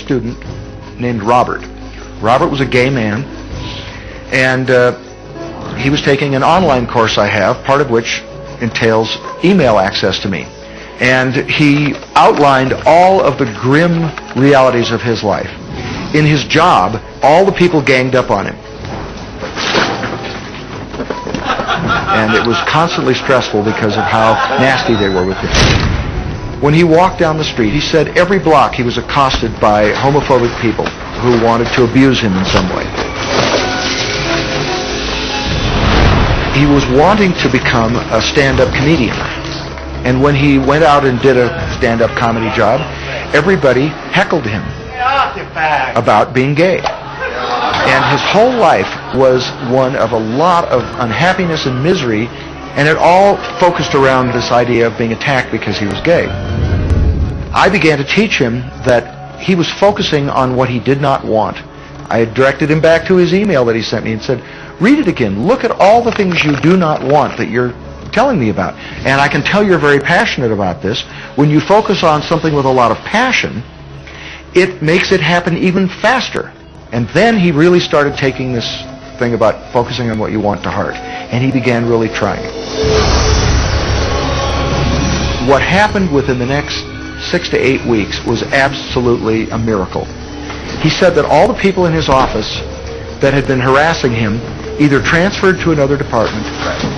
student named Robert. Robert was a gay man, and he was taking an online course I have, part of which entails email access to me. And he outlined all of the grim realities of his life. In his job, all the people ganged up on him. And it was constantly stressful because of how nasty they were with him. When he walked down the street, he said every block he was accosted by homophobic people who wanted to abuse him in some way. He was wanting to become a stand-up comedian. And when he went out and did a stand-up comedy job, everybody heckled him about being gay. And his whole life was one of a lot of unhappiness and misery, and it all focused around this idea of being attacked because he was gay. I began to teach him that he was focusing on what he did not want. I had directed him back to his email that he sent me and said, read it again. Look at all the things you do not want that you're telling me about. And I can tell you're very passionate about this. When you focus on something with a lot of passion, it makes it happen even faster. And then he really started taking this thing about focusing on what you want to heart. And he began really trying. What happened within the next 6 to 8 weeks was absolutely a miracle. He said that all the people in his office that had been harassing him either transferred to another department,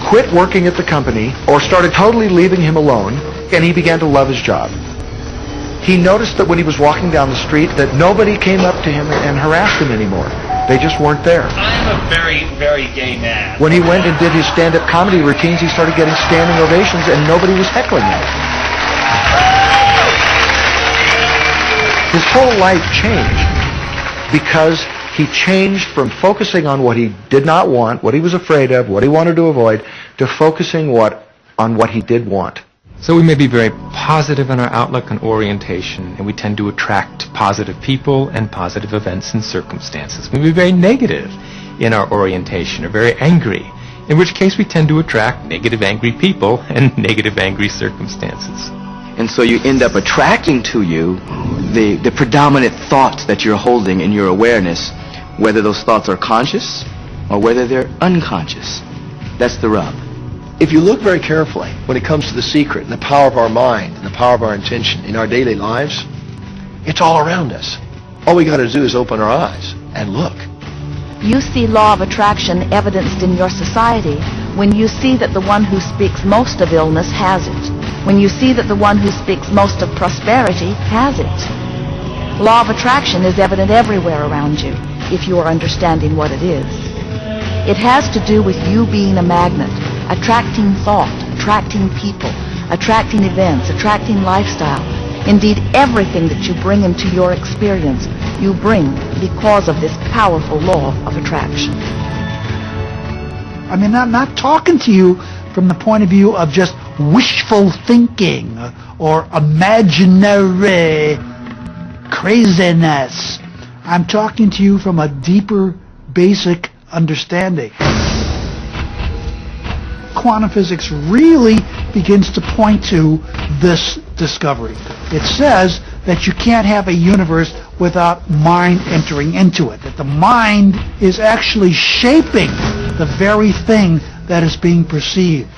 quit working at the company, or started totally leaving him alone, and he began to love his job. He noticed that when he was walking down the street that nobody came up to him and harassed him anymore. They just weren't there. I'm a very, very gay man. When he went and did his stand-up comedy routines, he started getting standing ovations and nobody was heckling him. His whole life changed because he changed from focusing on what he did not want, what he was afraid of, what he wanted to avoid, to focusing on what he did want. So we may be very positive in our outlook and orientation, and we tend to attract positive people and positive events and circumstances. We may be very negative in our orientation, or very angry, in which case we tend to attract negative, angry people and negative, angry circumstances. And so you end up attracting to you the predominant thoughts that you're holding in your awareness, whether those thoughts are conscious or whether they're unconscious. That's the rub. If you look very carefully when it comes to the secret and the power of our mind and the power of our intention in our daily lives, it's all around us. All we got to do is open our eyes and look. You see law of attraction evidenced in your society when you see that the one who speaks most of illness has it. When you see that the one who speaks most of prosperity has it. Law of attraction is evident everywhere around you if you are understanding what it is. It has to do with you being a magnet, attracting thought, attracting people, attracting events, attracting lifestyle. Indeed, everything that you bring into your experience, you bring because of this powerful law of attraction. I mean, I'm not talking to you from the point of view of just wishful thinking or imaginary craziness. I'm talking to you from a deeper, basic understanding. Quantum physics really begins to point to this discovery. It says that you can't have a universe without mind entering into it, that the mind is actually shaping the very thing that is being perceived.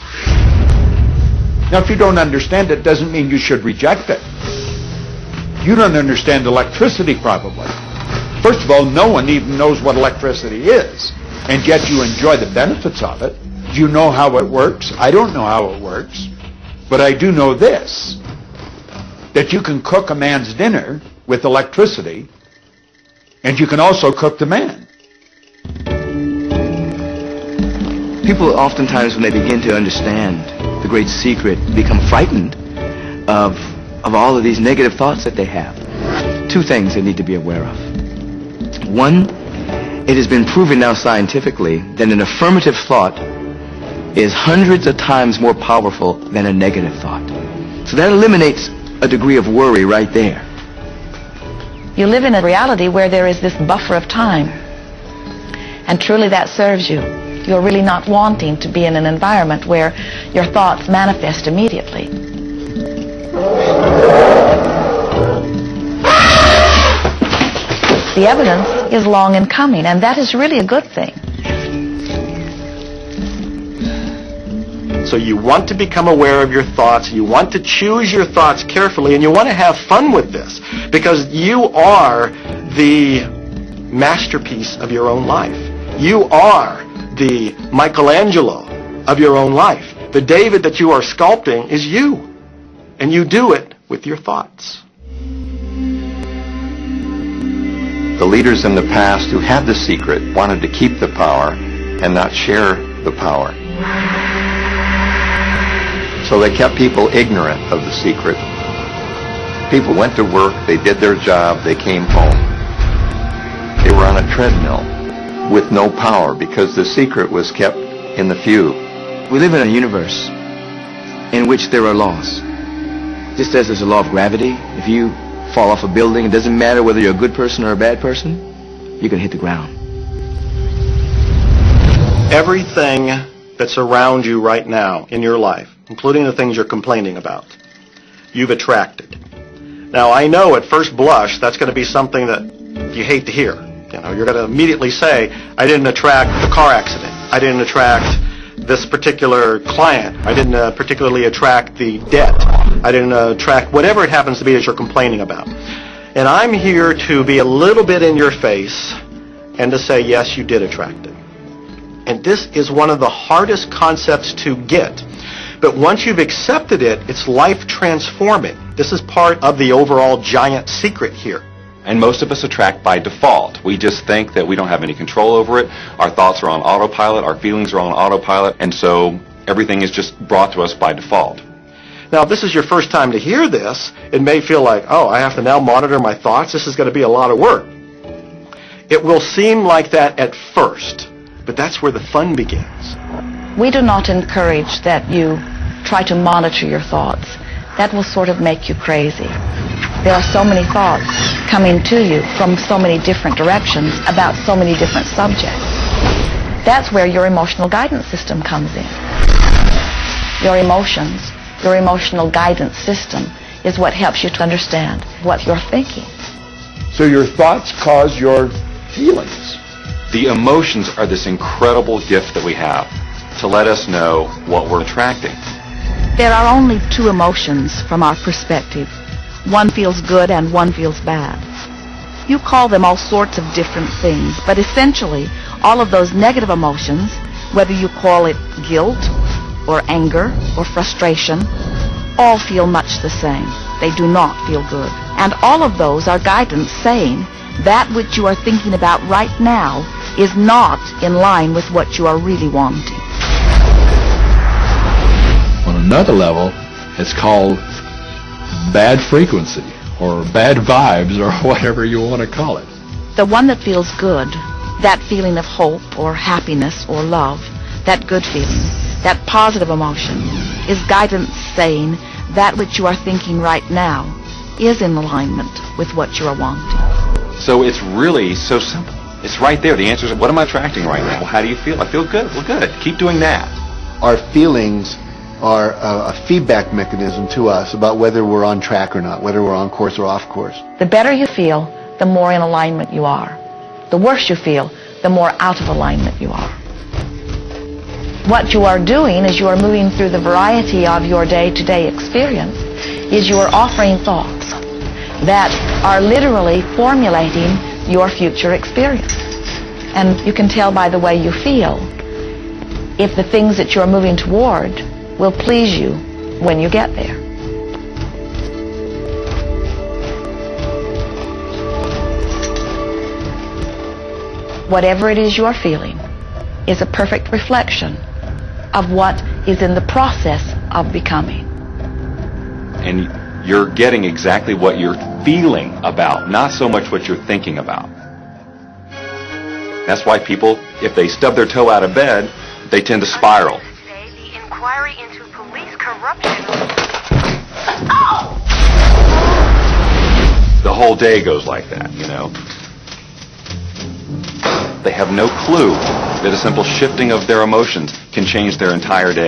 Now, if you don't understand it, doesn't mean you should reject it. You don't understand electricity, probably. First of all, no one even knows what electricity is, and yet you enjoy the benefits of it. Do you know how it works? I don't know how it works, but I do know this, that you can cook a man's dinner with electricity, and you can also cook the man. People oftentimes, when they begin to understand the great secret, become frightened of all of these negative thoughts that they have. Two things they need to be aware of. One, it has been proven now scientifically that an affirmative thought is hundreds of times more powerful than a negative thought. So that eliminates a degree of worry right there. You live in a reality where there is this buffer of time, and truly that serves you. You're really not wanting to be in an environment where your thoughts manifest immediately. the evidence is long in coming, and that is really a good thing. So you want to become aware of your thoughts, you want to choose your thoughts carefully, and you want to have fun with this, because you are the masterpiece of your own life. You are the Michelangelo of your own life. The David that you are sculpting is you, and you do it with your thoughts. The leaders in the past who had the secret wanted to keep the power and not share the power. So they kept people ignorant of the secret. People went to work, they did their job, they came home. They were on a treadmill with no power because the secret was kept in the few. We live in a universe in which there are laws. Just as there's a law of gravity, if you fall off a building, it doesn't matter whether you're a good person or a bad person, you're going to hit the ground. Everything that's around you right now in your life, including the things you're complaining about, you've attracted. Now, I know at first blush that's going to be something that you hate to hear. You know, you're going to immediately say, I didn't attract the car accident. I didn't attract this particular client. I didn't particularly attract the debt. I didn't attract whatever it happens to be that you're complaining about. And I'm here to be a little bit in your face and to say, yes, you did attract it. And this is one of the hardest concepts to get. But once you've accepted it, it's life transforming. This is part of the overall giant secret here. And most of us attract by default. We just think that we don't have any control over it. Our thoughts are on autopilot, our feelings are on autopilot, and so everything is just brought to us by default. Now, if this is your first time to hear this, it may feel like, oh, I have to now monitor my thoughts. This is going to be a lot of work. It will seem like that at first, but that's where the fun begins. We do not encourage that you try to monitor your thoughts. That will sort of make you crazy. There are so many thoughts coming to you from so many different directions about so many different subjects. That's where your emotional guidance system comes in. Your emotions, your emotional guidance system is what helps you to understand what you're thinking. So your thoughts cause your feelings. The emotions are this incredible gift that we have to let us know what we're attracting. There are only two emotions from our perspective. One feels good and one feels bad. You call them all sorts of different things, but essentially all of those negative emotions, whether you call it guilt or anger or frustration, all feel much the same. They do not feel good. And all of those are guidance saying that which you are thinking about right now is not in line with what you are really wanting. On another level, it's called bad frequency or bad vibes or whatever you want to call it. The one that feels good, that feeling of hope or happiness or love, that good feeling, that positive emotion, is guidance saying that which you are thinking right now is in alignment with what you are wanting. So it's really so simple. It's right there. The answer is, what am I attracting right now? Well, how do you feel? I feel good. Well, good. Keep doing that. Our feelings are a feedback mechanism to us about whether we're on track or not, whether we're on course or off course. The better you feel, the more in alignment you are. The worse you feel, the more out of alignment you are. What you are doing as you are moving through the variety of your day-to-day experience is you are offering thoughts that are literally formulating your future experience. And you can tell by the way you feel if the things that you're moving toward will please you when you get there. Whatever it is you are feeling is a perfect reflection of what is in the process of becoming. And you're getting exactly what you're feeling about, not so much what you're thinking about. That's why people, if they stub their toe out of bed, they tend to spiral. The inquiry into police corruption. The whole day goes like that, you know. They have no clue that a simple shifting of their emotions can change their entire day.